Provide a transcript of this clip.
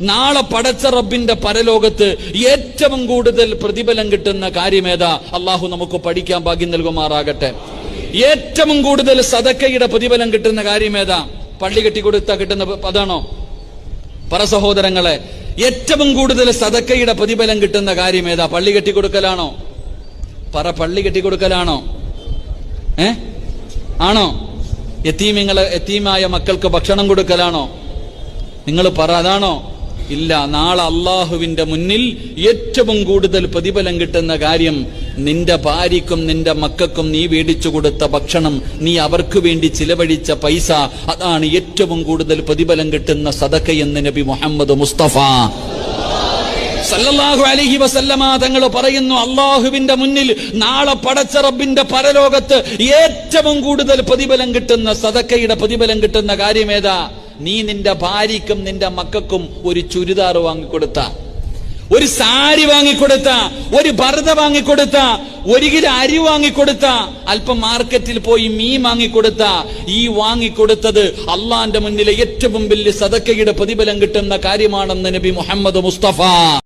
നാളെ പടച്ച റബ്ബിന്റെ പരലോകത്ത് ഏറ്റവും കൂടുതൽ പ്രതിഫലം കിട്ടുന്ന കാര്യമേതാ? അള്ളാഹു നമുക്ക് പഠിക്കാൻ ഭാഗ്യം നൽകുമാറാകട്ടെ. ഏറ്റവും കൂടുതൽ സദക്കയുടെ പ്രതിഫലം കിട്ടുന്ന കാര്യമേതാ? പള്ളി കെട്ടിക്കൊടുത്ത കിട്ടുന്ന അതാണോ? പറ സഹോദരങ്ങളെ, ഏറ്റവും കൂടുതൽ സദക്കയുടെ പ്രതിഫലം കിട്ടുന്ന കാര്യമേതാ? പള്ളി കെട്ടിക്കൊടുക്കലാണോ? പറ, പള്ളി കെട്ടിക്കൊടുക്കലാണോ? ആണോ? യതീമായ മക്കൾക്ക് ഭക്ഷണം കൊടുക്കലാണോ? നിങ്ങൾ പറ, അതാണോ? ഇല്ല. നാളെ അള്ളാഹുവിന്റെ മുന്നിൽ ഏറ്റവും കൂടുതൽ പ്രതിഫലം കിട്ടുന്ന കാര്യം നിന്റെ ഭാര്യക്കും നിന്റെ മക്കൾക്കും നീ മേടിച്ചു കൊടുത്ത ഭക്ഷണം, നീ അവർക്ക് വേണ്ടി ചിലവഴിച്ച പൈസ, അതാണ് ഏറ്റവും കൂടുതൽ പ്രതിഫലം കിട്ടുന്ന സദഖയെന്ന് നബി മുഹമ്മദ് മുസ്തഫ സല്ലല്ലാഹു അലൈഹി വസല്ലമ തങ്ങൾ പറയുന്നു, അള്ളാഹുവിന്റെ മുന്നിൽ നാളെ പടച്ച റബ്ബിന്റെ പരലോകത്ത് ഏറ്റവും കൂടുതൽ പ്രതിഫലം കിട്ടുന്ന സദഖയുടെ പ്രതിഫലം കിട്ടുന്ന കാര്യമേതാ? നീ നിന്റെ ഭാര്യക്കും നിന്റെ മക്കൾക്കും ഒരു ചുരിദാർ വാങ്ങിക്കൊടുത്ത, ഒരു സാരി വാങ്ങിക്കൊടുത്ത, ഒരു പർദ്ദ വാങ്ങിക്കൊടുത്ത, ഒരു കിലോ അരി വാങ്ങിക്കൊടുത്ത, അല്പം മാർക്കറ്റിൽ പോയി മീൻ വാങ്ങിക്കൊടുത്ത, ഈ വാങ്ങിക്കൊടുത്തത് അള്ളാന്റെ മുന്നിലെ ഏറ്റവും വലിയ സദഖയുടെ പ്രതിഫലം കിട്ടുന്ന കാര്യമാണെന്ന് നബി മുഹമ്മദ് മുസ്തഫ